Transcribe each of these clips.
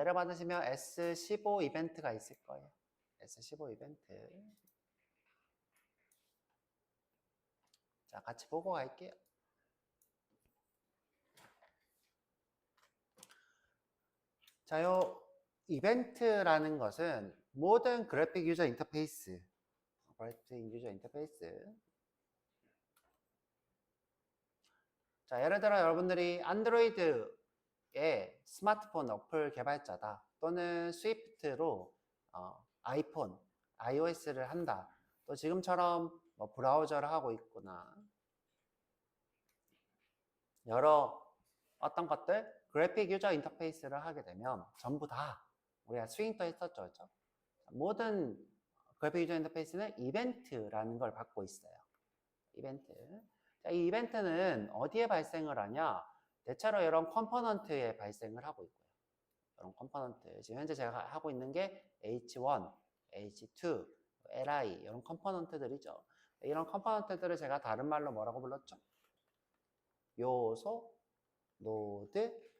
내려받으시면 S15 이벤트가 있을 거예요. S15 이벤트. 자, 같이 보고 갈게요. 자, 요 이벤트라는 것은 모든 그래픽 유저 인터페이스, 자, 예를 들어 여러분들이 안드로이드의 스마트폰 어플 개발자다, 또는 스위프트로 아이폰, iOS를 한다, 또 지금처럼 뭐 브라우저를 하고 있거나 여러 어떤 것들 그래픽 유저 인터페이스를 하게 되면 전부 다 우리가 스윙도 했었죠, 그렇죠? 모든 그래픽 유저 인터페이스는 이벤트라는 걸 갖고 있어요. 이벤트. 자, 이 이벤트는 어디에 발생을 하냐? 대체로 이런 컴포넌트에 발생을 하고 있고요. 이런 컴포넌트. 지금 현재 제가 하고 있는 게 H1, H2, LI 이런 컴포넌트들이죠. 이런 컴포넌트들을 제가 다른 말로 뭐라고 불렀죠? 요소, 노드,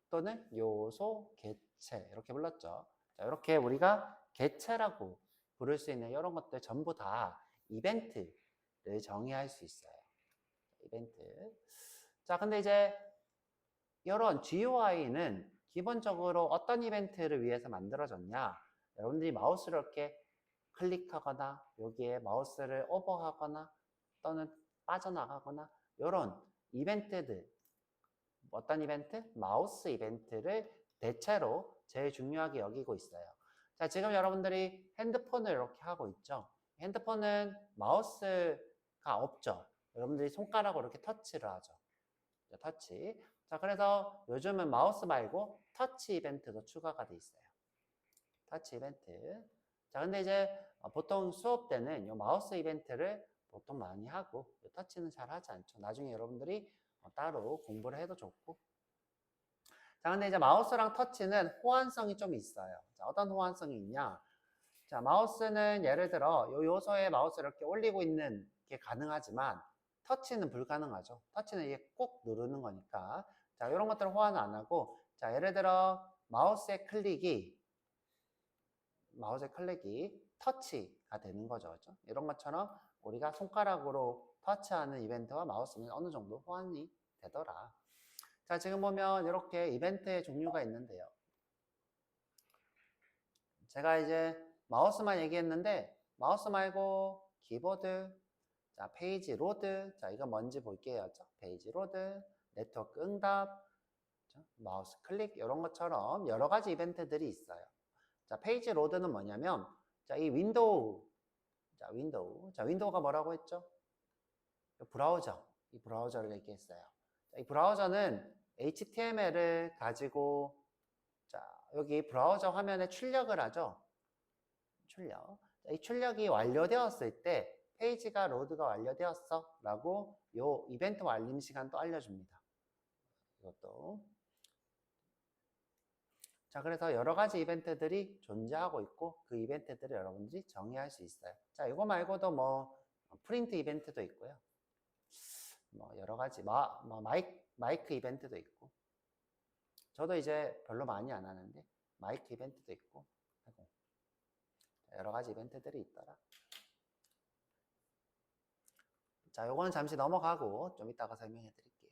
또는 요소, 개체 이렇게 불렀죠. 자, 이렇게 우리가 개체라고 부를 수 있는 이런 것들 전부 다 이벤트를 정의할 수 있어요. 이벤트. 자, 근데 이제 이런 GUI는 기본적으로 어떤 이벤트를 위해서 만들어졌냐? 여러분들이 마우스를 이렇게 클릭하거나 여기에 마우스를 오버하거나 또는 빠져나가거나 이런 이벤트들, 어떤 이벤트? 마우스 이벤트를 대체로 제일 중요하게 여기고 있어요. 자, 지금 여러분들이 핸드폰을 이렇게 하고 있죠. 핸드폰은 마우스가 없죠. 여러분들이 손가락으로 이렇게 터치를 하죠. 터치. 자, 그래서 요즘은 마우스 말고 터치 이벤트도 추가가 돼 있어요. 터치 이벤트. 자, 근데 이제 보통 수업 때는 이 마우스 이벤트를 보통 많이 하고 터치는 잘 하지 않죠. 나중에 여러분들이 따로 공부를 해도 좋고. 자, 근데 이제 마우스랑 터치는 호환성이 좀 있어요. 자, 어떤 호환성이 있냐? 자, 마우스는 예를 들어 요 요소에 마우스를 이렇게 올리고 있는 게 가능하지만 터치는 불가능하죠. 터치는 이게 꾹 누르는 거니까. 자, 이런 것들은 호환을 안 하고, 자, 예를 들어 마우스의 클릭이 터치가 되는 거죠. 그렇죠? 이런 것처럼 우리가 손가락으로 터치하는 이벤트와 마우스는 어느 정도 호환이 되더라. 자, 지금 보면 이렇게 이벤트의 종류가 있는데요. 제가 이제 마우스만 얘기했는데 마우스 말고 키보드, 자, 페이지 로드, 자, 이건 뭔지 볼게요. 자, 페이지 로드, 네트워크 응답, 자, 마우스 클릭 이런 것처럼 여러 가지 이벤트들이 있어요. 자, 페이지 로드는 뭐냐면, 자, 이 윈도우, 자, 윈도우가 뭐라고 했죠? 브라우저, 이 브라우저를 얘기했어요. 자, 이 브라우저는 HTML을 가지고, 자, 여기 브라우저 화면에 출력을 하죠. 출력. 자, 이 출력이 완료되었을 때 페이지가 로드가 완료되었어 라고 요 이벤트 알림 시간도 알려줍니다. 이것도. 자, 그래서 여러 가지 이벤트들이 존재하고 있고 그 이벤트들을 여러분들이 정의할 수 있어요. 자, 이거 말고도 뭐 프린트 이벤트도 있고요. 뭐 여러 가지 마이크 이벤트도 있고. 저도 이제 별로 많이 안 하는데 마이크 이벤트도 있고. 여러 가지 이벤트들이 있더라. 자, 요거는 잠시 넘어가고 좀 이따가 설명해 드릴게요.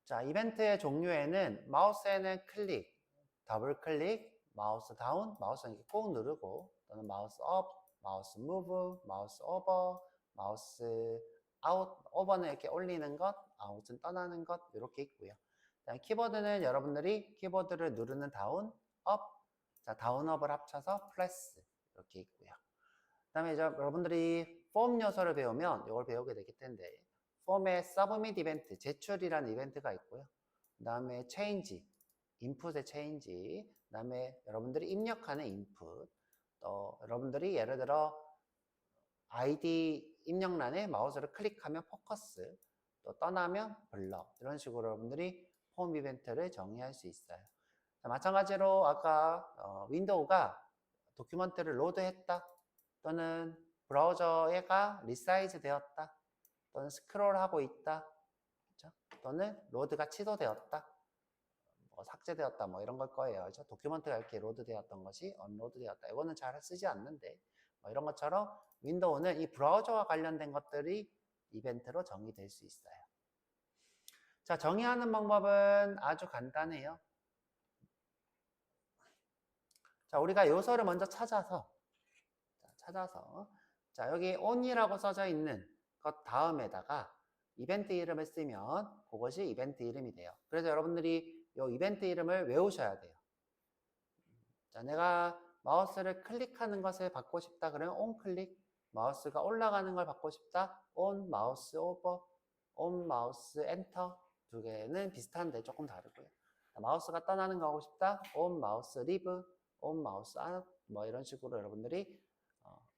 자, 이벤트의 종류에는 마우스에는 클릭, 더블 클릭, 마우스 다운, 마우스는 이렇게 꾹 누르고, 또는 마우스 업, 마우스 무브, 마우스 오버, 마우스 아웃, 오버는 이렇게 올리는 것, 아웃은 떠나는 것, 이렇게 있고요. 키보드는 여러분들이 키보드를 누르는 다운, 업, 자, 다운, 업을 합쳐서 프레스, 이렇게 있고요. 그 다음에 이제 여러분들이 폼 요소를 배우면 이걸 배우게 되기 텐데, 폼의 서브밋 이벤트, 제출이라는 이벤트가 있고요. 그 다음에 체인지, 인풋의 체인지, 그 다음에 여러분들이 입력하는 인풋, 또 여러분들이 예를 들어 아이디 입력란에 마우스를 클릭하면 포커스, 또 떠나면 블럭, 이런 식으로 여러분들이 폼 이벤트를 정의할 수 있어요. 자, 마찬가지로 아까 윈도우가 도큐먼트를 로드했다, 또는 브라우저가 리사이즈 되었다, 또는 스크롤하고 있다, 그렇죠? 또는 로드가 취소되었다, 뭐 삭제되었다 뭐 이런 걸 거예요. 그렇죠? 도큐먼트가 이렇게 로드되었던 것이 언로드되었다. 이거는 잘 쓰지 않는데 뭐 이런 것처럼 윈도우는 이 브라우저와 관련된 것들이 이벤트로 정의될 수 있어요. 자, 정의하는 방법은 아주 간단해요. 자, 우리가 요소를 먼저 찾아서 자, 여기 on이라고 써져 있는 것 다음에다가 이벤트 이름을 쓰면 그것이 이벤트 이름이 돼요. 그래서 여러분들이 이 이벤트 이름을 외우셔야 돼요. 자, 내가 마우스를 클릭하는 것을 받고 싶다 그러면 on 클릭, 마우스가 올라가는 걸 받고 싶다 on 마우스 오버, on 마우스 엔터. 두 개는 비슷한데 조금 다르고요. 마우스가 떠나는 거 하고 싶다 on 마우스 리브, on 마우스 아웃, 뭐 이런 식으로 여러분들이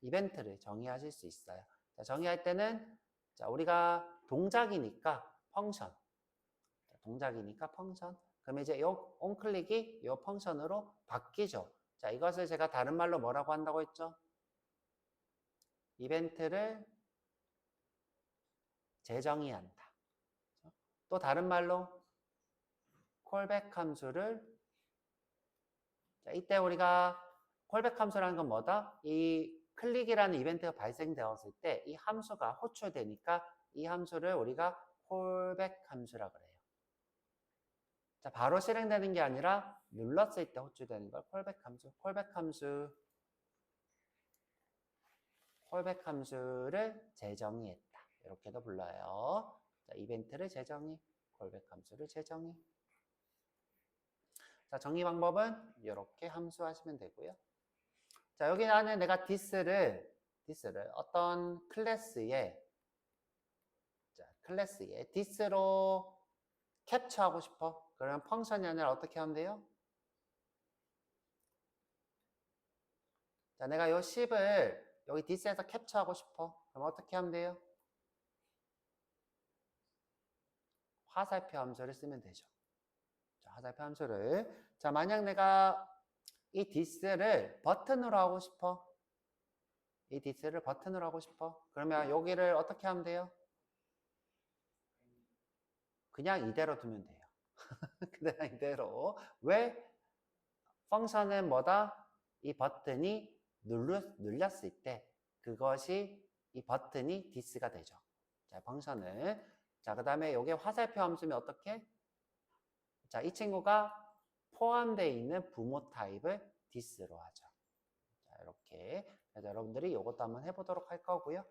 이벤트를 정의하실 수 있어요. 자, 정의할 때는 자, 우리가 동작이니까 펑션. 동작이니까 펑션. 그럼 이제 요 on클릭이 요 펑션으로 바뀌죠. 자, 이것을 제가 다른 말로 뭐라고 한다고 했죠? 이벤트를 재정의한다. 또 다른 말로 콜백 함수를 자, 이때 우리가 콜백 함수라는 건 뭐다? 이 클릭이라는 이벤트가 발생되었을 때 이 함수가 호출되니까 이 함수를 우리가 콜백 함수라 그래요. 자, 바로 실행되는 게 아니라 눌렀을 때 호출되는 걸 콜백 함수, 콜백 함수를 재정의했다. 이렇게도 불러요. 자, 이벤트를 재정의, 콜백 함수를 재정의. 자, 정의 방법은 이렇게 함수하시면 되고요. 자, 여기 안에 내가 this를 어떤 클래스에 this로 캡처하고 싶어. 그러면 펑션이 아니라 어떻게 하면 돼요? 자, 내가 이 10을 여기 this에서 캡처하고 싶어. 그럼 어떻게 하면 돼요? 화살표 함수를 쓰면 되죠. 자, 화살표 함수를. 자, 만약 내가 이 this를 버튼으로 하고 싶어. 이 this를 버튼으로 하고 싶어. 그러면 여기를 어떻게 하면 돼요? 그냥 이대로 두면 돼요. 그냥 이대로. 왜? 펑션은 뭐다? 이 버튼이 눌렸을 때 그것이 이 버튼이 this가 되죠. 자, 펑션은. 자, 그 다음에 이게 화살표 함수면 어떻게? 자, 이 친구가 포함되어 있는 부모 타입을 this로 하죠. 자, 이렇게. 그래서 여러분들이 이것도 한번 해보도록 할 거고요.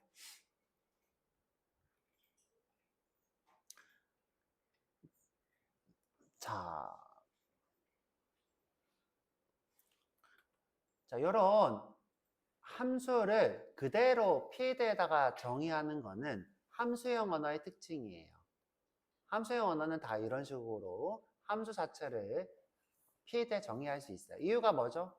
자, 이런 함수를 그대로 필드에다가 정의하는 거는 함수형 언어의 특징이에요. 함수형 언어는 다 이런 식으로 함수 자체를 필드에 정의할 수 있어요. 이유가 뭐죠?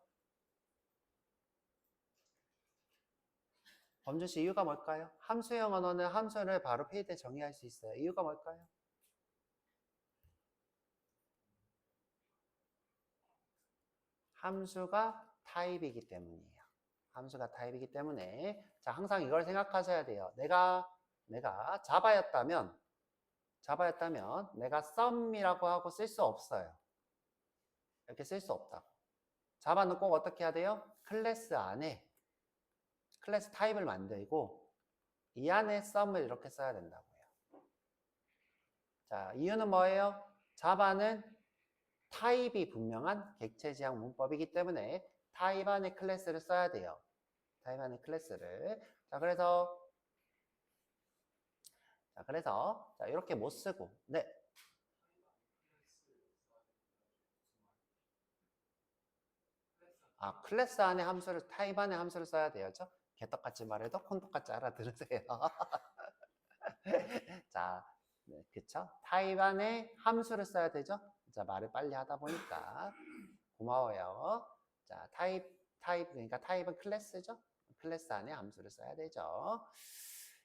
범준씨, 이유가 뭘까요? 함수형 언어는 함수를 바로 필드에 정의할 수 있어요. 이유가 뭘까요? 함수가 타입이기 때문이에요. 함수가 타입이기 때문에 자, 항상 이걸 생각하셔야 돼요. 내가 자바였다면 내가 sum이라고 하고 쓸 수 없어요. 이렇게 쓸 수 없다고. 자바는 꼭 어떻게 해야 돼요? 클래스 안에 클래스 타입을 만들고 이 안에 sum을 이렇게 써야 된다고요. 자, 이유는 뭐예요? 자바는 타입이 분명한 객체지향 문법이기 때문에 타입 안에 클래스를 써야 돼요. 타입 안에 클래스를. 자, 그래서 자, 이렇게 못 쓰고. 네. 아, 클래스 안에 함수를 타입 안에 함수를 써야 돼요죠. 개떡같이 말해도 콘떡같이 알아들으세요. 자, 네, 그쵸? 타입 안에 함수를 써야 되죠. 자, 말을 빨리 하다 보니까 고마워요. 자, 그러니까 타입은 클래스죠. 클래스 안에 함수를 써야 되죠.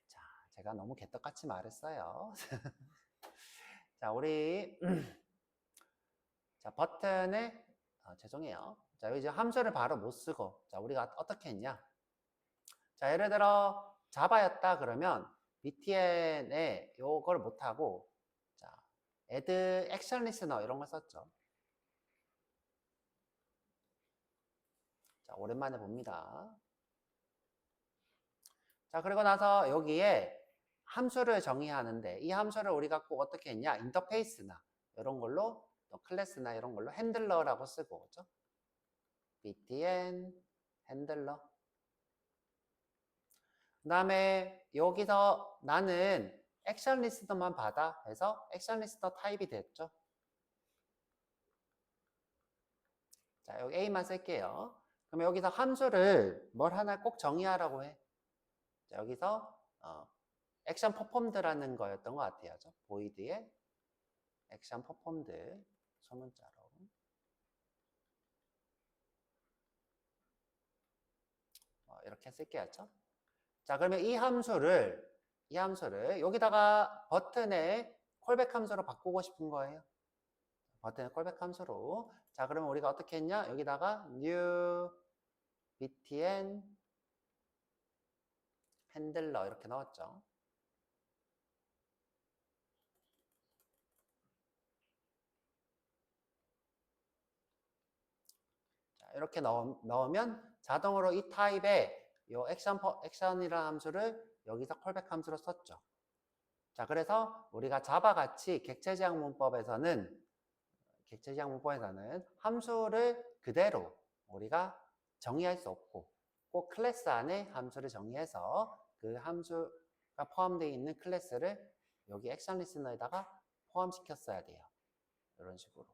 자, 제가 너무 개떡같이 말했어요. 자, 우리 자, 버튼에 죄송해요. 자, 이제 함수를 바로 못 쓰고 자, 우리가 어떻게 했냐? 자, 예를 들어 자바였다 그러면 btn에 요걸 못 하고 자, add action listener 이런 걸 썼죠. 자, 오랜만에 봅니다. 자, 그리고 나서 여기에 함수를 정의하는데 이 함수를 우리가 꼭 어떻게 했냐? 인터페이스나 이런 걸로 또 클래스나 이런 걸로 핸들러라고 쓰고 그죠? btn 핸들러. 그 다음에 여기서 나는 액션 리스트만 받아 해서 액션 리스트 타입이 됐죠. 자, 여기 A만 쓸게요. 그럼 여기서 함수를 뭘 하나 꼭 정의하라고 해. 자, 여기서 액션 퍼폼드라는 거였던 것 같아요. 보이드의 액션 퍼폼드 소문자로. 이렇게 쓸게요. 자, 그러면 이 함수를 여기다가 버튼에 콜백 함수로 바꾸고 싶은 거예요. 버튼에 콜백 함수로. 자, 그러면 우리가 어떻게 했냐? 여기다가 new btn 핸들러 이렇게 넣었죠. 자, 이렇게 넣으면 자동으로 이 타입의 이 액션이라는 함수를 여기서 콜백 함수로 썼죠. 자, 그래서 우리가 자바같이 객체지향 문법에서는 함수를 그대로 우리가 정의할 수 없고 꼭 클래스 안에 함수를 정의해서 그 함수가 포함되어 있는 클래스를 여기 액션 리스너에다가 포함시켰어야 돼요. 이런 식으로.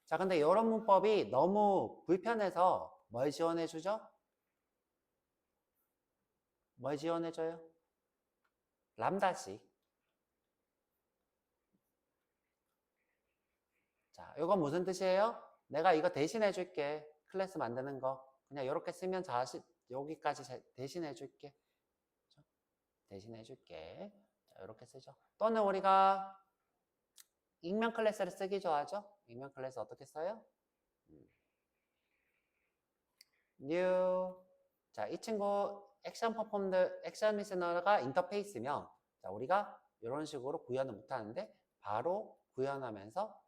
자, 근데 이런 문법이 너무 불편해서 뭘 지원해주죠? 뭘 지원해줘요? 람다식. 자, 이건 무슨 뜻이에요? 내가 이거 대신해 줄게. 클래스 만드는 거. 그냥 이렇게 쓰면 여기까지 대신해 줄게. 대신해 줄게. 자, 이렇게 쓰죠. 또는 우리가 익명 클래스를 쓰기 좋아하죠? 익명 클래스 어떻게 써요? new. 자, 이 친구 액션 리스너가 인터페이스면 자, 우리가 이런 식으로 구현을 못 하는데 바로 구현하면서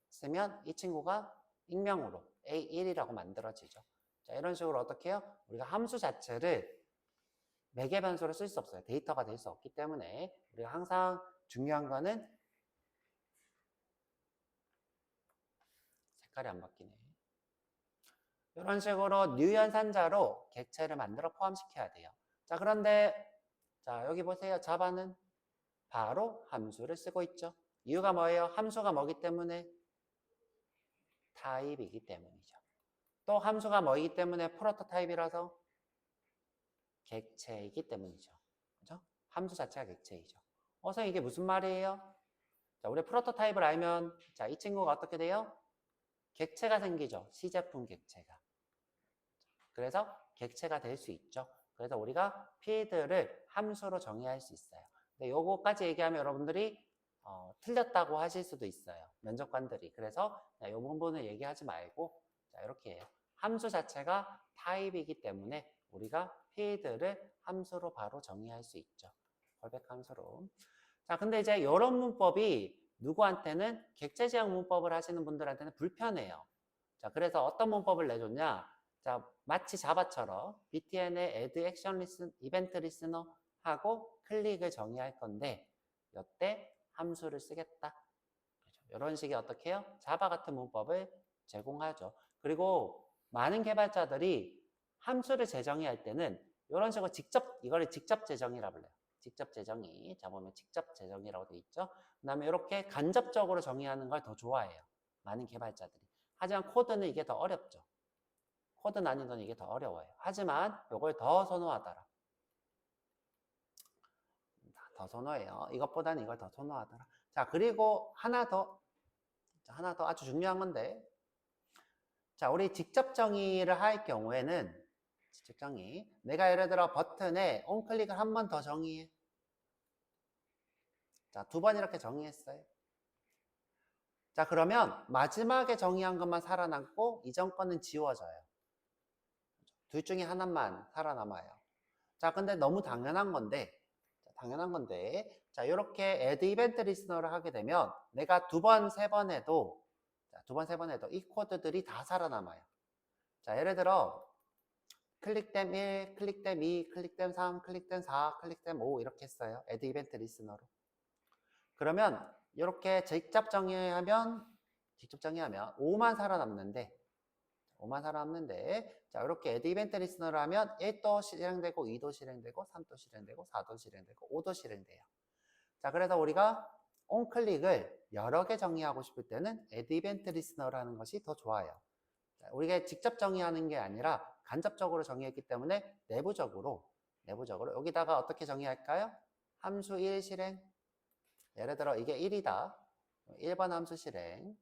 쓰면 이 친구가 익명으로 A1이라고 만들어지죠. 자, 이런 식으로 어떻게 해요? 우리가 함수 자체를 매개 변수로 쓸 수 없어요. 데이터가 될 수 없기 때문에 우리가 항상 중요한 거는 색깔이 안 바뀌네. 이런 식으로 뉴 연산자로 객체를 만들어 포함시켜야 돼요. 자, 그런데 자, 여기 보세요. 자바는 바로 함수를 쓰고 있죠. 이유가 뭐예요? 함수가 뭐기 때문에? 타입이기 때문이죠. 또 함수가 뭐이기 때문에? 프로토타입이라서 객체이기 때문이죠. 그죠? 함수 자체가 객체이죠. 선생님 이게 무슨 말이에요? 자, 우리 프로토타입을 알면 자, 이 친구가 어떻게 돼요? 객체가 생기죠. 시제품 객체가. 그래서 객체가 될 수 있죠. 그래서 우리가 필드를 함수로 정의할 수 있어요. 근데 요거까지 얘기하면 여러분들이 틀렸다고 하실 수도 있어요. 면접관들이. 그래서 이 부분을 얘기하지 말고 자, 이렇게 해요. 함수 자체가 타입이기 때문에 우리가 필드를 함수로 바로 정의할 수 있죠. 콜백 함수로. 자, 근데 이제 이런 문법이 누구한테는 객체지향 문법을 하시는 분들한테는 불편해요. 자, 그래서 어떤 문법을 내줬냐? 자, 마치 자바처럼 btn의 add action listen, event listener 하고 클릭을 정의할 건데 이때 함수를 쓰겠다. 이런 식의 어떻게 해요? 자바 같은 문법을 제공하죠. 그리고 많은 개발자들이 함수를 재정의할 때는 이런 식으로 이거를 직접 재정의라고 불러요. 직접 재정의. 자, 보면 직접 재정의라고 되어 있죠. 그 다음에 이렇게 간접적으로 정의하는 걸 더 좋아해요. 많은 개발자들이. 하지만 코드는 이게 더 어렵죠. 코드 난이도는 이게 더 어려워요. 하지만 이걸 더 선호하더라. 더 선호해요. 이것보다는 이걸 더 선호하더라. 자, 그리고 하나 더 아주 중요한 건데. 자, 우리 직접 정의를 할 경우에는 직접 정의. 내가 예를 들어 버튼에 on클릭을 한 번 더 정의해. 자, 2번 이렇게 정의했어요. 자, 그러면 마지막에 정의한 것만 살아남고 이전 거는 지워져요. 둘 중에 하나만 살아남아요. 자, 근데 너무 당연한 건데, 자, 이렇게 add event listener를 하게 되면 내가 2번, 3번 해도 이 코드들이 다 살아남아요. 자, 예를 들어 클릭댐 1, 클릭댐 2, 클릭댐 3, 클릭댐 4, 클릭댐 5 이렇게 했어요. add 이벤트 리스너로. 그러면 이렇게 직접 정의하면 5만 살아남는데 자, 이렇게 add 이벤트 리스너를 하면 1도 실행되고 2도 실행되고 3도 실행되고 4도 실행되고 5도 실행돼요. 자, 그래서 우리가 onClick을 여러 개 정의하고 싶을 때는 add 이벤트 리스너라는 것이 더 좋아요. 자, 우리가 직접 정의하는 게 아니라 간접적으로 정의했기 때문에 내부적으로 여기다가 어떻게 정의할까요? 함수 1 실행. 예를 들어 이게 1이다. 1번 함수 실행.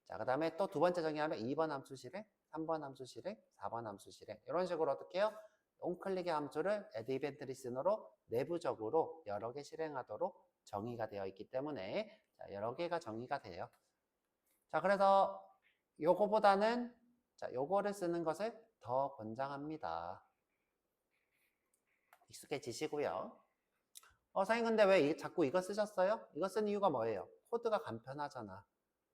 자, 그 다음에 또 두 번째 정의하면 2번 함수 실행, 3번 함수 실행, 4번 함수 실행. 이런 식으로 어떻게 해요? onClick의 함수를 add 이벤트 리스너로 내부적으로 여러 개 실행하도록 정의가 되어 있기 때문에 자, 여러 개가 정의가 돼요. 자, 그래서 요거보다는 자, 요거를 쓰는 것을 더 권장합니다. 익숙해지시고요. 선생님 근데 왜 자꾸 이거 쓰셨어요? 이거 쓴 이유가 뭐예요? 코드가 간편하잖아.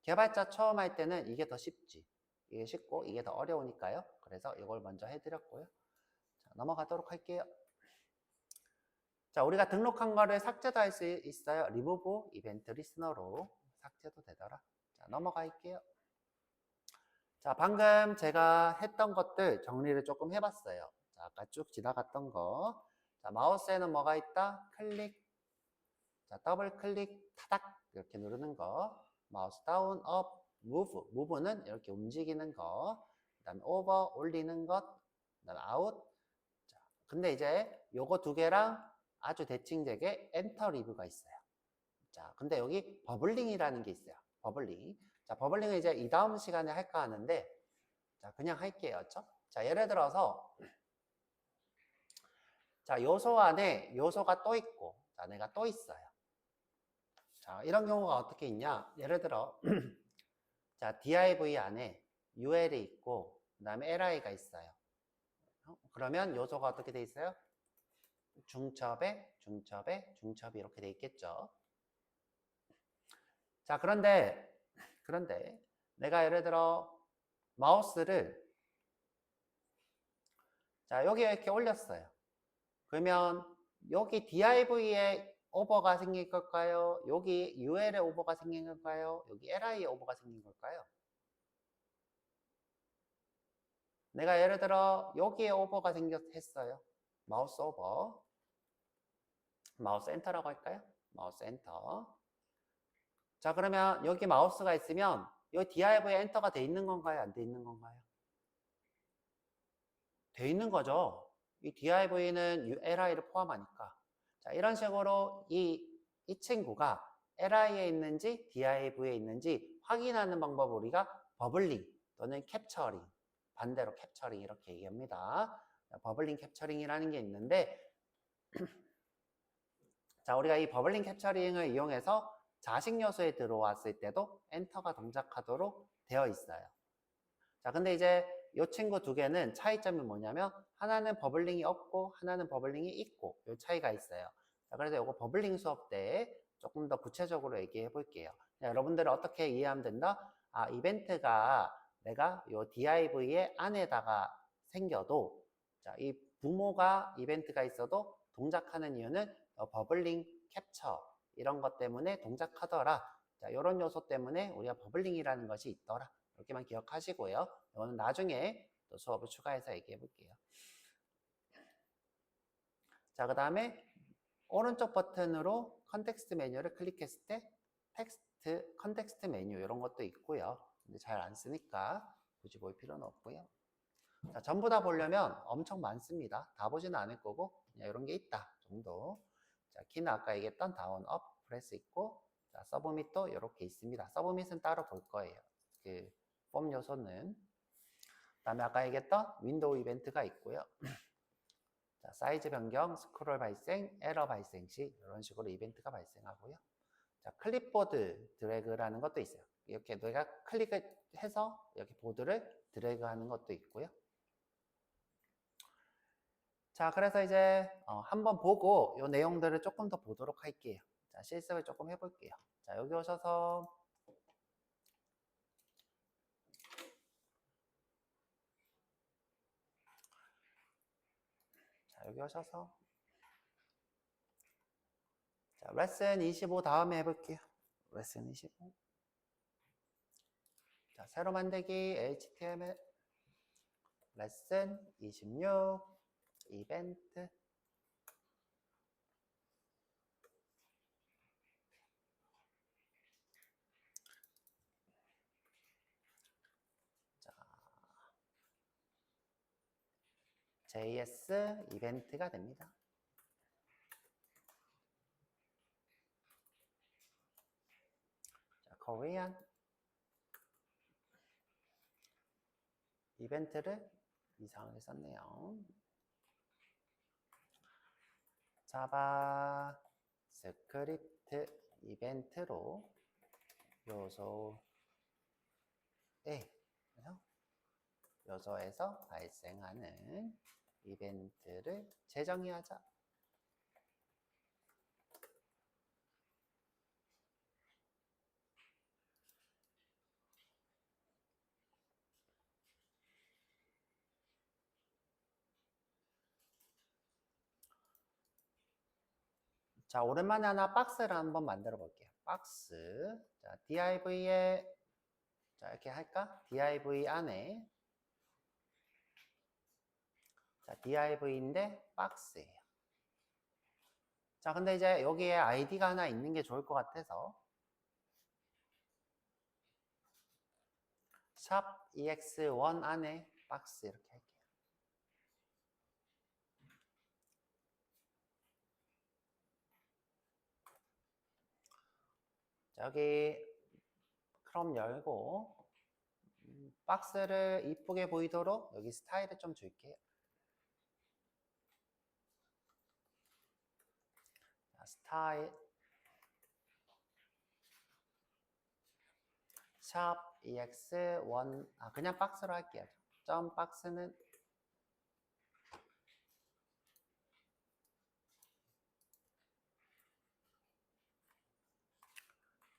개발자 처음 할 때는 이게 더 쉽지. 이게 쉽고 이게 더 어려우니까요. 그래서 이걸 먼저 해드렸고요. 자, 넘어가도록 할게요. 자, 우리가 등록한 거를 삭제도 할 수 있어요. remove 이벤트 리스너로 삭제도 되더라. 자, 넘어갈게요. 자, 방금 제가 했던 것들 정리를 조금 해봤어요. 자, 아까 쭉 지나갔던 거. 자, 마우스에는 뭐가 있다? 클릭. 자, 더블 클릭, 타닥 이렇게 누르는 거. 마우스 다운, 업, 무브. 무브는 이렇게 움직이는 거. 그 다음에 오버, 올리는 것. 그 다음에 아웃. 자, 근데 이제 요거 두 개랑 아주 대칭되게 엔터 리뷰가 있어요. 자, 근데 여기 버블링이라는 게 있어요. 버블링. 자, 버블링은 이제 이 다음 시간에 할까 하는데, 자, 그냥 할게요. 그렇죠? 자, 예를 들어서, 자, 요소 안에 요소가 또 있고, 자, 내가 또 있어요. 자, 이런 경우가 어떻게 있냐? 예를 들어, 자, div 안에 ul이 있고, 그 다음에 li가 있어요. 그러면 요소가 어떻게 돼 있어요? 중첩에, 중첩이 이렇게 돼 있겠죠. 자, 그런데 내가 예를 들어 마우스를 자, 여기에 이렇게 올렸어요. 그러면 여기 div에 오버가 생길 걸까요? 여기 ul에 오버가 생긴 걸까요? 여기 li에 오버가 생긴 걸까요? 내가 예를 들어 여기에 오버가 했어요. 마우스 오버. 마우스 엔터라고 할까요? 마우스 엔터. 자, 그러면 여기 마우스가 있으면 이 div에 엔터가 돼 있는 건가요? 안 돼 있는 건가요? 돼 있는 거죠. 이 div는 li를 포함하니까. 자, 이런 식으로 이 친구가 li에 있는지 div에 있는지 확인하는 방법을 우리가 버블링 또는 캡처링, 반대로 캡처링 이렇게 얘기합니다. 버블링 캡처링이라는 게 있는데 자, 우리가 이 버블링 캡처링을 이용해서 자식 요소에 들어왔을 때도 엔터가 동작하도록 되어 있어요. 자, 근데 이제 이 친구 두 개는 차이점이 뭐냐면 하나는 버블링이 없고 하나는 버블링이 있고 이 차이가 있어요. 자, 그래서 이거 버블링 수업 때 조금 더 구체적으로 얘기해 볼게요. 여러분들은 어떻게 이해하면 된다? 아, 이벤트가 내가 이 div의 안에다가 생겨도 자, 이 부모가 이벤트가 있어도 동작하는 이유는 버블링 캡처 이런 것 때문에 동작하더라. 자, 이런 요소 때문에 우리가 버블링이라는 것이 있더라. 이렇게만 기억하시고요. 이거는 나중에 또 수업을 추가해서 얘기해 볼게요. 자, 그 다음에 오른쪽 버튼으로 컨텍스트 메뉴를 클릭했을 때 텍스트, 컨텍스트 메뉴 이런 것도 있고요. 근데 잘 안 쓰니까 굳이 볼 필요는 없고요. 자, 전부 다 보려면 엄청 많습니다. 다 보지는 않을 거고 그냥 이런 게 있다 정도. 자, 키는 아까 얘기했던 다운, 업, 프레스 있고 자, 서브밋도 이렇게 있습니다. 서브밋은 따로 볼 거예요. 그 폼 요소는 그 다음에 아까 얘기했던 윈도우 이벤트가 있고요. 자, 사이즈 변경, 스크롤 발생, 에러 발생 시 이런 식으로 이벤트가 발생하고요. 자, 클립보드 드래그라는 것도 있어요. 이렇게 내가 클릭을 해서 이렇게 보드를 드래그하는 것도 있고요. 자, 그래서 이제 한번 보고 이 내용들을 조금 더 보도록 할게요. 자, 실습을 조금 해볼게요. 자, 여기 오셔서 자, 여기 오셔서 자, 레슨 25 다음에 해볼게요. 레슨 25. 자, 새로 만들기 HTML 레슨 26 이벤트. 자, JS 이벤트가 됩니다. 자, Korean 이벤트를 이상하게 썼네요. 자바 스크립트 이벤트로 요소에 요소에서 발생하는 이벤트를 재정의하자. 자, 오랜만에 하나 박스를 한번 만들어 볼게요. 박스. 자, div에 자, 이렇게 할까? div 안에 자, div인데 박스예요. 자, 근데 이제 여기에 id가 하나 있는 게 좋을 것 같아서 샵 ex1 안에 박스 이렇게 할게요. 자, 여기 크롬 열고 박스를 이쁘게 보이도록 여기 스타일을 좀 줄게요. 자, 스타일 샵 ex1 그냥 박스로 할게요. 점 박스는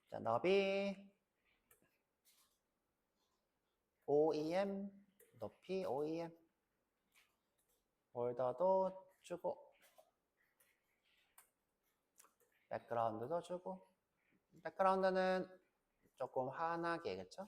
자, 너비 OEM 높이 OEM 볼더도 주고 백그라운드도 주고 백그라운드는 조금 환하게 그쵸?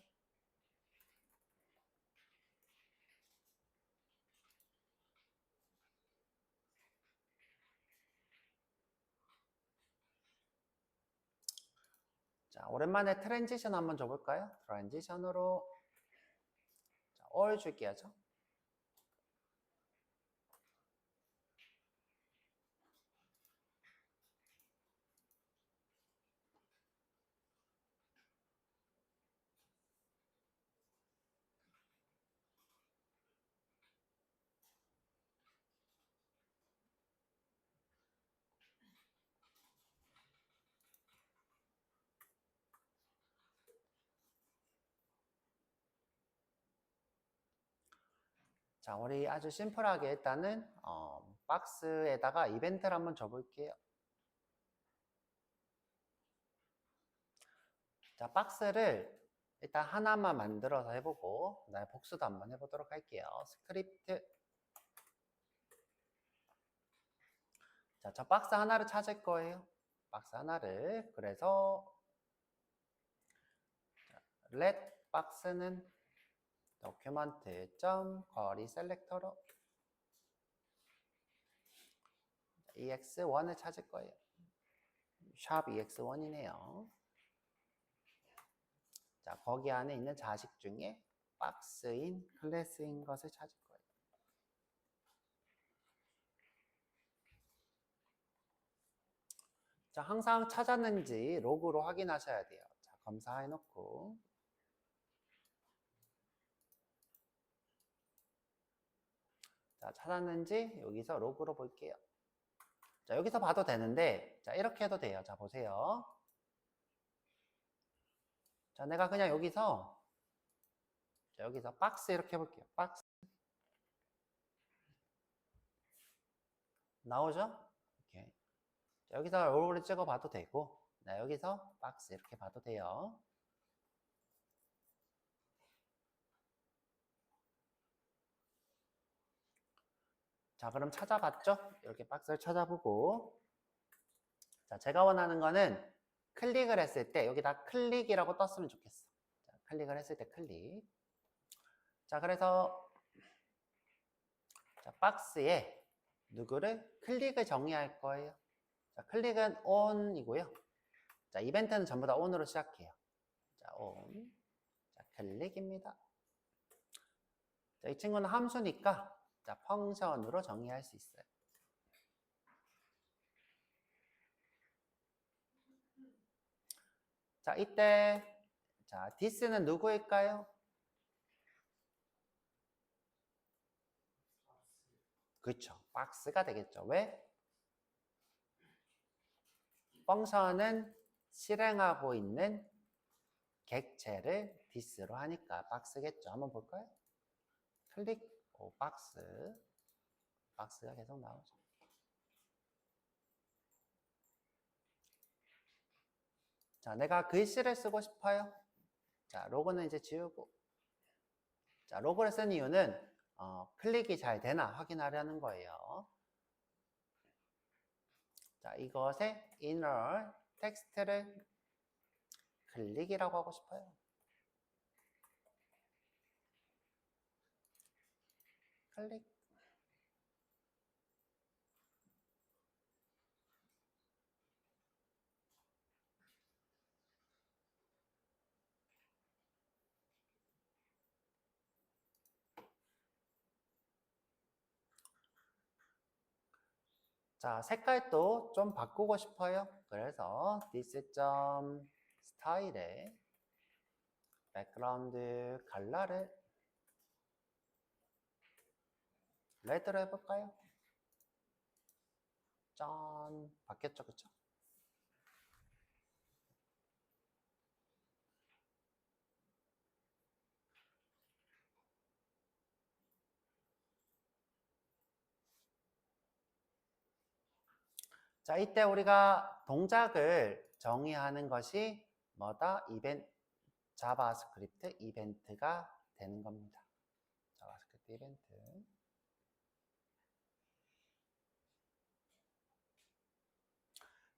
자, 오랜만에 트랜지션 한번 줘볼까요? 트랜지션으로 자, all 줄게요. 자, 우리 아주 심플하게 일단은 박스에다가 이벤트를 한번 줘볼게요. 자, 박스를 일단 하나만 만들어서 해보고 그다음에 복수도 한번 해보도록 할게요. 스크립트 자, 저 박스 하나를 찾을 거예요. 박스 하나를 그래서 let 박스는 document.query 셀렉터로 ex1을 찾을 거예요. 샵 ex1이네요. 자, 거기 안에 있는 자식 중에 박스인 클래스인 것을 찾을 거예요. 자, 항상 찾았는지 로그로 확인하셔야 돼요. 자, 검사해 놓고 자, 찾았는지 여기서 로그로 볼게요. 자, 여기서 봐도 되는데 자, 이렇게 해도 돼요. 자, 보세요. 자, 내가 그냥 여기서 자, 여기서 박스 이렇게 해볼게요. 박스 나오죠? 이렇게. 자, 여기서 로그를 찍어 봐도 되고 네, 여기서 박스 이렇게 봐도 돼요. 자, 그럼 찾아봤죠? 이렇게 박스를 찾아보고. 자, 제가 원하는 거는 클릭을 했을 때 여기다 클릭이라고 떴으면 좋겠어. 자, 클릭을 했을 때 클릭. 자, 그래서 자, 박스에 누구를 클릭을 정의할 거예요. 자, 클릭은 on이고요. 자, 이벤트는 전부 다 on으로 시작해요. 자, on. 자, 클릭입니다. 자, 이 친구는 함수니까 자, 펑션으로 정의할 수 있어요. 자, 이때 자, this는 누구일까요? 그렇죠. 박스가 되겠죠. 왜? 펑션은 실행하고 있는 객체를 this로 하니까 박스겠죠. 한번 볼까요? 클릭, 오, 박스. 박스가 계속 나오죠. 자, 내가 글씨를 쓰고 싶어요. 자, 로고는 이제 지우고. 자, 로고를 쓴 이유는 클릭이 잘 되나 확인하려는 거예요. 자, 이것의 inner 텍스트를 클릭이라고 하고 싶어요. 클릭. 자, 색깔도 좀 바꾸고 싶어요. 그래서 this.style에 백그라운드 컬러를 레드로 해볼까요? 짠, 바뀌었죠, 그쵸? 자, 이때 우리가 동작을 정의하는 것이 뭐다? 자바스크립트 이벤트가 되는 겁니다. 자바스크립트 이벤트.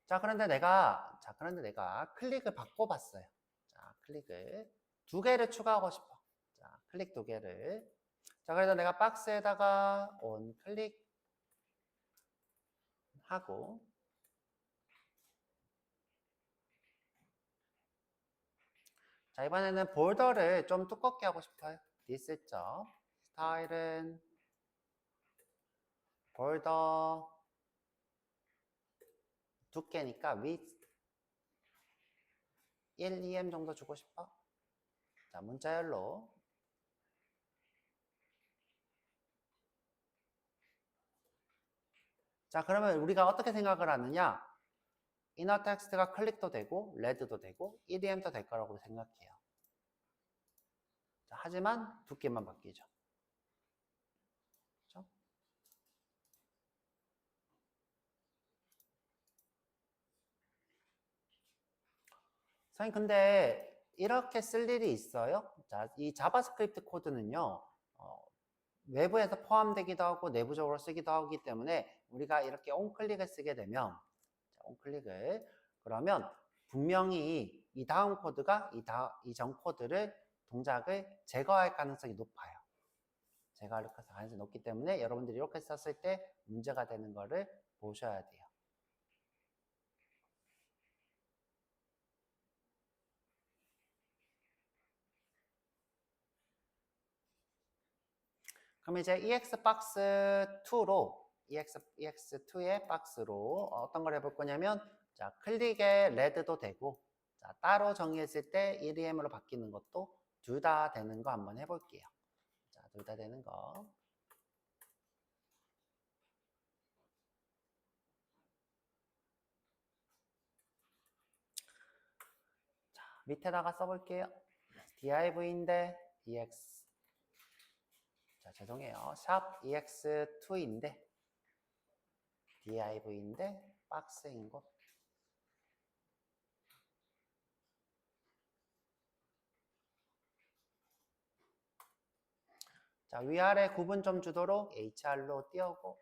자, 그런데 내가 클릭을 바꿔봤어요. 자, 클릭을 두 개를 추가하고 싶어. 자, 클릭 두 개를. 자, 그래서 내가 박스에다가 온 클릭 하고, 자, 이번에는 볼더를 좀 두껍게 하고 싶어요. this 스타일은 볼더 두께니까 width 1em 정도 주고 싶어. 자, 문자열로. 자, 그러면 우리가 어떻게 생각을 하느냐? 이너 텍스트가 클릭도 되고 레드도 되고 EDM도 될 거라고 생각해요. 자, 하지만 두께만 바뀌죠. 그렇죠? 선생님, 근데 이렇게 쓸 일이 있어요? 자, 이 자바스크립트 코드는요, 외부에서 포함되기도 하고 내부적으로 쓰기도 하기 때문에 우리가 이렇게 on클릭을 쓰게 되면, 자, on클릭을 그러면 분명히 이 다음 코드가 이 전 코드를 동작을 제거할 가능성이 높아요. 제거할 가능성이 높기 때문에 여러분들이 이렇게 썼을 때 문제가 되는 거를 보셔야 돼요. 그럼 이제 EX2의 박스로 어떤 걸 해볼 거냐면, 자, 클릭에 레드도 되고, 자, 따로 정의했을 때 1EM으로 바뀌는 것도 둘 다 되는 거 한번 해볼게요. 자, 둘 다 되는 거. 자, 밑에다가 써볼게요. div인데 EX. 자, 죄송해요. 샵 EX2인데 div인데 박스인 곳. 자, 위아래 구분 좀 주도록 HR로 띄우고,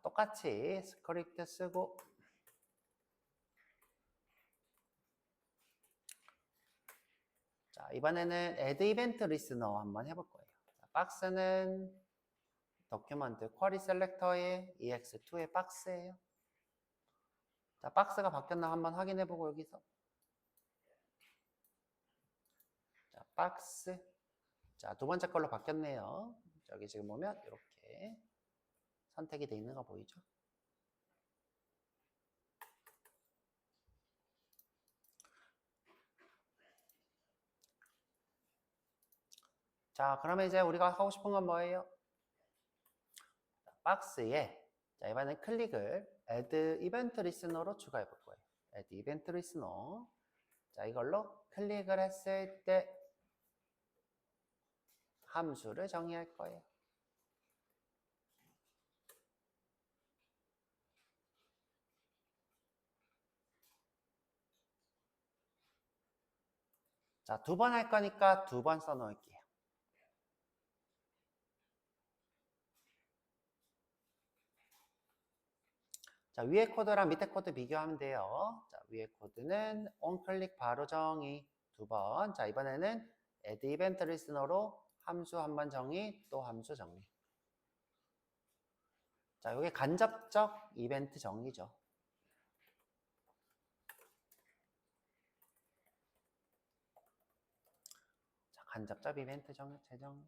똑같이 스크립트 쓰고 자, 이번에는 add event listener 한번 해볼 거예요. 자, 박스는 도큐먼트 쿼리 셀렉터의 ex2의 박스예요. 자, 박스가 바뀌었나 한번 확인해 보고 여기서 자, 박스 자, 두 번째 걸로 바뀌었네요. 여기 지금 보면 이렇게 선택이 돼 있는 거 보이죠? 자, 그러면 이제 우리가 하고 싶은 건 뭐예요? 박스에 자, 이번엔 클릭을 add event listener로 추가해 볼 거예요. add event listener. 자, 이걸로 클릭을 했을 때 함수를 정의할 거예요. 자, 두 번 할 거니까 두 번 써 놓을게요. 자, 위에 코드랑 밑에 코드 비교하면 돼요. 자, 위에 코드는 onClick 바로 정의 두 번. 자, 이번에는 add event listener로 함수 한 번 정의, 또 함수 정의. 자, 이게 간접적 이벤트 정의죠. 자, 간접적 이벤트 재정.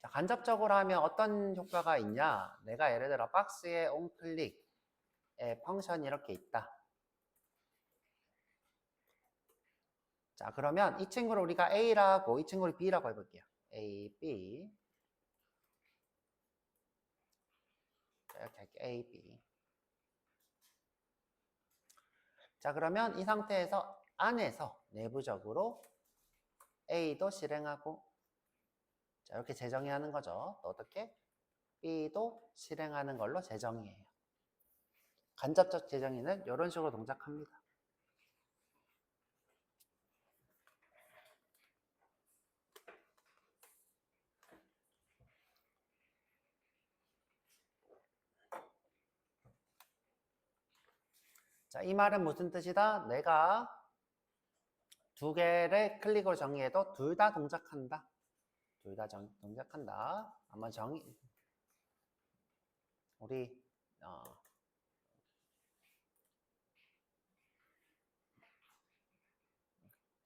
자, 간접적으로 하면 어떤 효과가 있냐? 내가 예를 들어 박스에 onClick의 펑션이 이렇게 있다. 자, 그러면 이 친구를 우리가 A라고, 이 친구를 B라고 해볼게요. A, B. 자, 이렇게 할게요. A, B. 자, 그러면 이 상태에서 안에서 내부적으로 A도 실행하고 자, 이렇게 재정의하는 거죠. 또 어떻게? B도 실행하는 걸로 재정의해요. 간접적 재정의는 이런 식으로 동작합니다. 자, 이 말은 무슨 뜻이다? 내가 두 개를 클릭으로 정의해도 둘 다 동작한다. 둘 다 동작한다. 한번 우리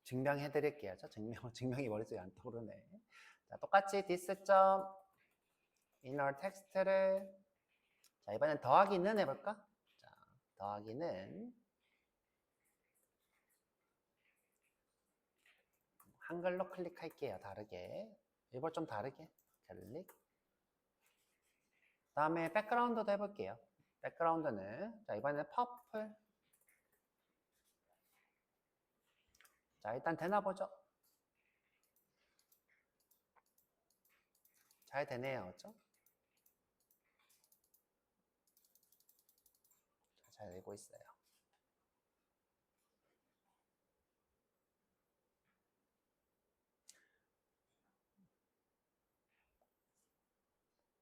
증명해 드릴게요. 증명이 머릿속에 안 떠오르네. 자, 똑같이 this inner text를 자, 이번엔 더하기는 해볼까? 자, 더하기는 한글로 클릭할게요. 다르게. 일본 좀 다르게. 클릭. 다음에 백그라운드도 해볼게요. 백그라운드는 자, 이번에는 퍼플. 자, 일단 되나 보죠? 잘 되네요. 그렇죠? 잘 되고 있어요.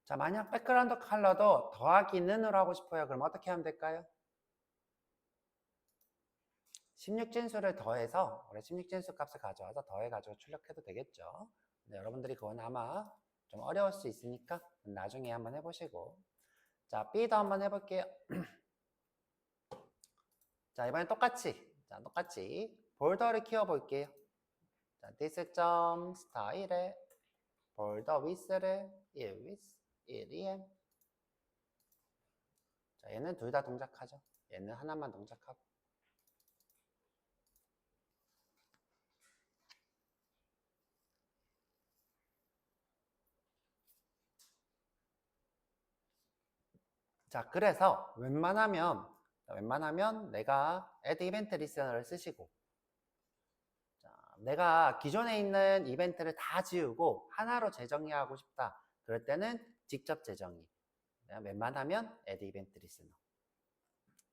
자, 만약 백그라운드 컬러도 더하기 는으로 하고 싶어요. 그럼 어떻게 하면 될까요? 16진수를 더해서 우리 16진수 값을 가져와서 더해가지고 출력해도 되겠죠. 근데 여러분들이 그건 아마 좀 어려울 수 있으니까 나중에 한번 해보시고 자, B도 한번 해볼게요. 자, 이번엔 똑같이 볼더를 키워볼게요. 자, this.style에 볼더 with를 1em 자, 얘는 둘 다 동작하죠. 얘는 하나만 동작하고 자, 그래서 웬만하면 내가 add event listener를 쓰시고 자, 내가 기존에 있는 이벤트를 다 지우고 하나로 재정의하고 싶다. 그럴 때는 직접 재정의. 웬만하면 add event listener.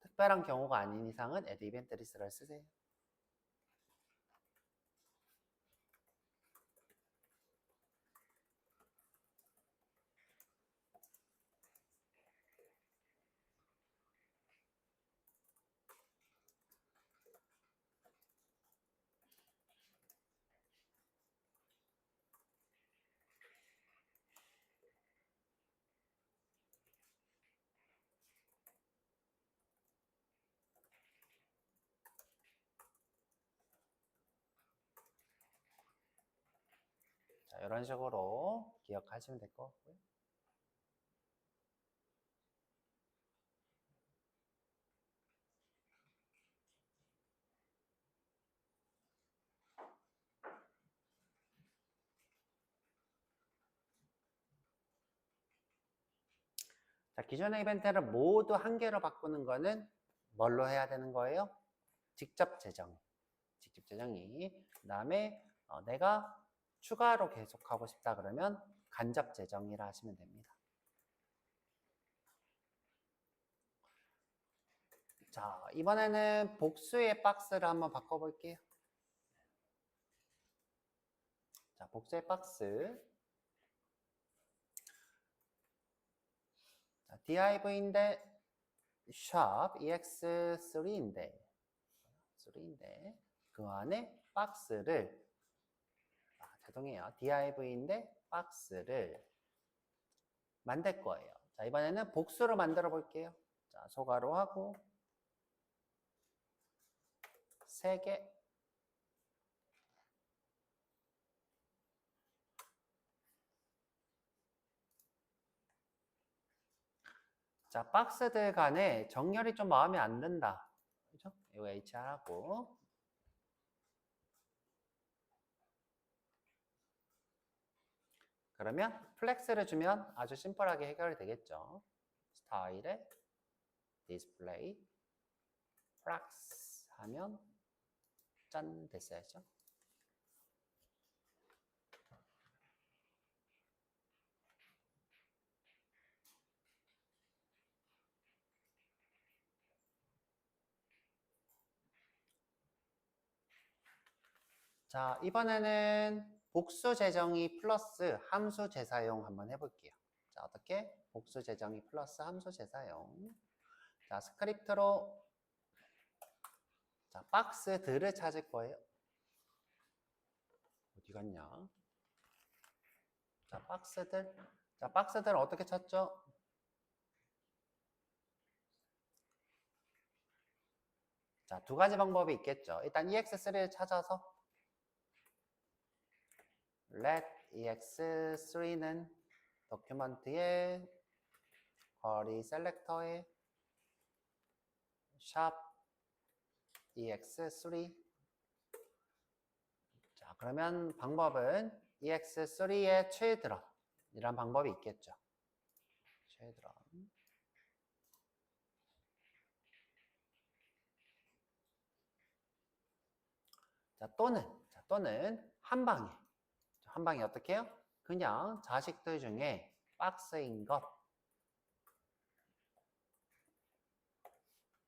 특별한 경우가 아닌 이상은 add event listener를 쓰세요. 자, 이런 식으로 기억하시면 될 것 같고요. 자, 기존의 이벤트를 모두 한 개로 바꾸는 거는 뭘로 해야 되는 거예요? 직접 재정. 직접 재정이. 그 다음에 내가 추가로 계속하고 싶다 그러면 간접 재정이라 하시면 됩니다. 자, 이번에는 복수의 박스를 한번 바꿔볼게요. 자, 복수의 박스. 자, div인데 shop ex3인데 그 안에 박스를 죄송해요. div인데 박스를 만들 거예요. 자, 이번에는 복수로 만들어 볼게요. 자, 소괄호하고 3개. 자, 박스들 간에 정렬이 좀 마음에 안 든다. 그죠? 이거 HR하고. 그러면 플렉스를 주면 아주 심플하게 해결이 되겠죠. 스타일에 디스플레이 플렉스 하면 짠 됐어야죠. 자, 이번에는 복수 재정의 플러스 함수 재사용 한번 해볼게요. 자, 어떻게? 복수 재정의 플러스 함수 재사용. 자, 스크립트로 자, 박스들을 찾을 거예요. 어디 갔냐? 자, 박스들. 자, 박스들 어떻게 찾죠? 자, 두 가지 방법이 있겠죠. 일단 ex3를 찾아서 let ex3는 도큐먼트에 query selector에 shop ex3. 자, 그러면 방법은 ex3의 children 이란 방법이 있겠죠. children. 자, 또는 한 방에 어떻게 해요? 그냥 자식들 중에 박스인 것.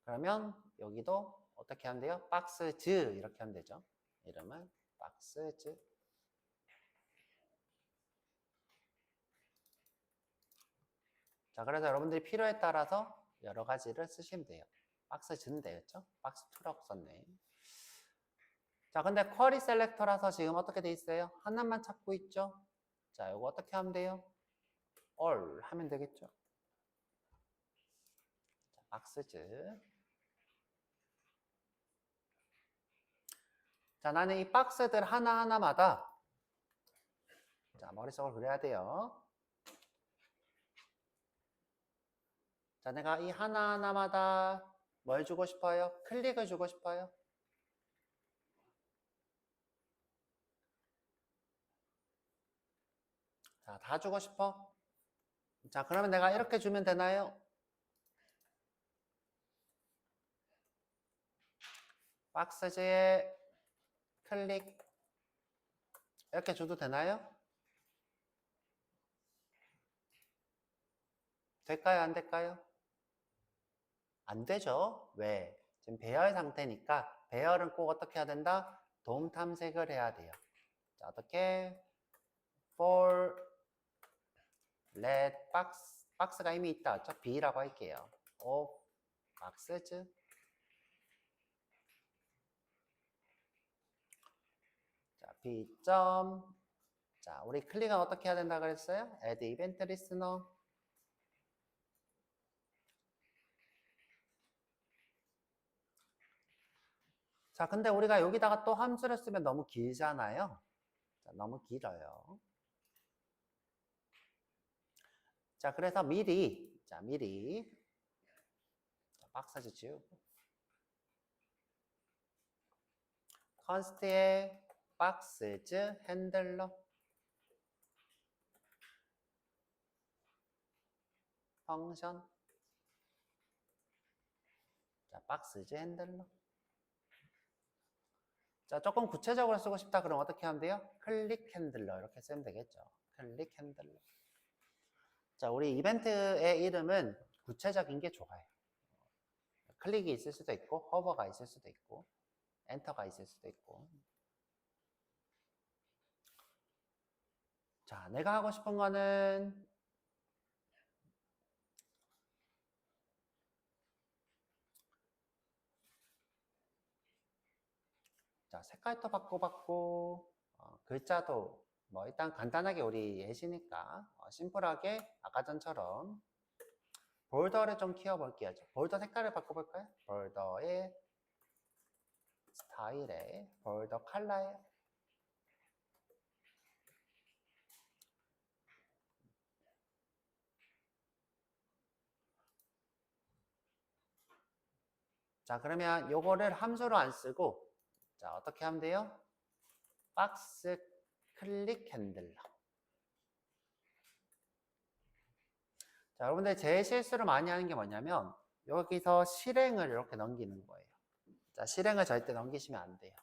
그러면 여기도 어떻게 하면 돼요? 박스즈 이렇게 하면 되죠. 이름은 박스즈. 자, 그래서 여러분들이 필요에 따라서 여러 가지를 쓰시면 돼요. 박스즈는 되겠죠? 박스2라고 썼네. 자, 근데 쿼리 셀렉터라서 지금 어떻게 돼 있어요? 하나만 찾고 있죠? 자, 이거 어떻게 하면 돼요? all 하면 되겠죠? 자, 박스즈. 자, 나는 이 박스들 하나하나마다 자, 머릿속을 그려야 돼요. 자, 내가 이 하나하나마다 뭘 주고 싶어요? 클릭을 주고 싶어요? 자, 다 주고 싶어? 자, 그러면 내가 이렇게 주면 되나요? 박스즈에 클릭 이렇게 줘도 되나요? 될까요? 안 될까요? 안 되죠. 왜? 지금 배열 상태니까 배열은 꼭 어떻게 해야 된다? 돔 탐색을 해야 돼요. 자, 어떻게? for let 박스가 이미 있다. 저 B라고 할게요. of boxes. 자, B 점. 자, 우리 클릭은 어떻게 해야 된다 그랬어요? add event listener. 자, 근데 우리가 여기다가 또 함수를 쓰면 너무 길잖아요. 자, 너무 길어요. 자, 그래서 미리 박스지 지우고 컨스트의 박스즈 핸들러 펑션. 자, 박스즈 핸들러. 자, 조금 구체적으로 쓰고 싶다 그럼 어떻게 하면 돼요? 클릭 핸들러 이렇게 쓰면 되겠죠. 클릭 핸들러. 자, 우리 이벤트의 이름은 구체적인 게 좋아요. 클릭이 있을 수도 있고 허버가 있을 수도 있고 엔터가 있을 수도 있고. 자, 내가 하고 싶은 거는 자, 색깔도 바꿔봤고 글자도 뭐 일단 간단하게 우리 예시니까 심플하게 아까 전처럼 볼더를 좀 키워볼게요. 볼더 색깔을 바꿔볼까요? 볼더의 스타일에 볼더 컬러에 자, 그러면 요거를 함수로 안 쓰고 자, 어떻게 하면 돼요? 박스 클릭 핸들러. 자, 여러분들 제일 실수를 많이 하는 게 뭐냐면 여기서 실행을 이렇게 넘기는 거예요. 자, 실행을 절대 넘기시면 안 돼요.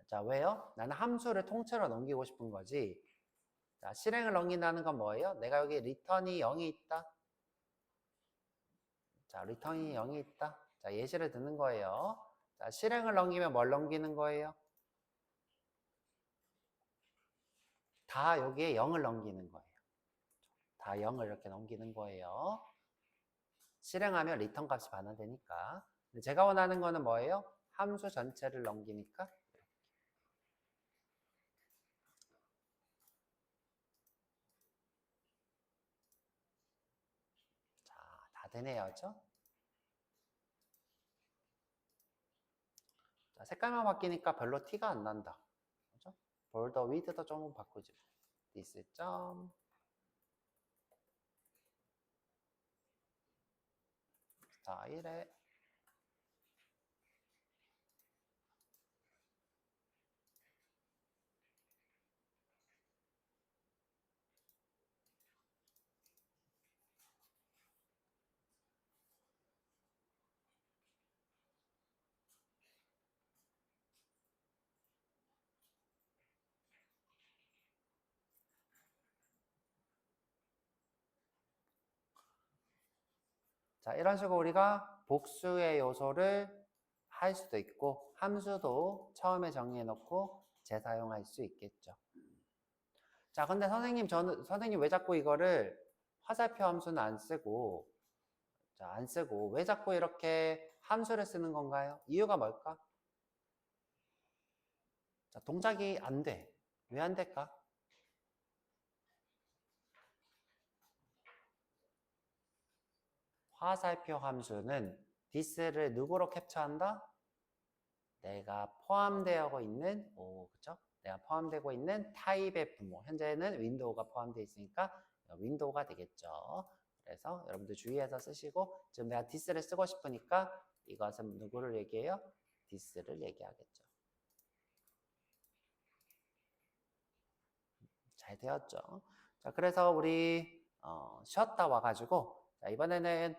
자, 왜요? 나는 함수를 통째로 넘기고 싶은 거지. 자, 실행을 넘긴다는 건 뭐예요? 내가 여기 리턴이 0이 있다. 자, 리턴이 0이 있다. 자, 예시를 듣는 거예요. 자, 실행을 넘기면 뭘 넘기는 거예요? 다 여기에 0을 넘기는 거예요. 다 0을 이렇게 넘기는 거예요. 실행하면 리턴 값이 반환되니까. 근데 제가 원하는 거는 뭐예요? 함수 전체를 넘기니까. 자, 다 되네요. 그죠? 자, 색깔만 바뀌니까 별로 티가 안 난다. 그죠? 볼더 위드도 조금 바꾸죠. this 점 스타일에 자, 이런 식으로 우리가 복수의 요소를 할 수도 있고 함수도 처음에 정리해 놓고 재사용할 수 있겠죠. 자, 근데 선생님 왜 자꾸 이거를 화살표 함수는 안 쓰고 자, 안 쓰고 왜 자꾸 이렇게 함수를 쓰는 건가요? 이유가 뭘까? 자, 동작이 안 돼. 왜 안 될까? 화살표 함수는 this를 누구로 캡처한다? 내가 포함되어 있는 그죠? 내가 포함되고 있는 타입의 부모. 현재는 윈도우가 포함되어 있으니까 윈도우가 되겠죠. 그래서 여러분들 주의해서 쓰시고 지금 내가 this를 쓰고 싶으니까 이것은 누구를 얘기해요? this를 얘기하겠죠. 잘 되었죠. 자, 그래서 우리 쉬었다 와가지고 자, 이번에는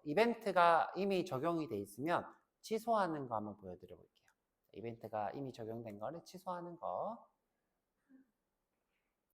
이벤트가 이미 적용이 돼 있으면 취소하는 거 한번 보여드려 볼게요. 이벤트가 이미 적용된 거를 취소하는 거.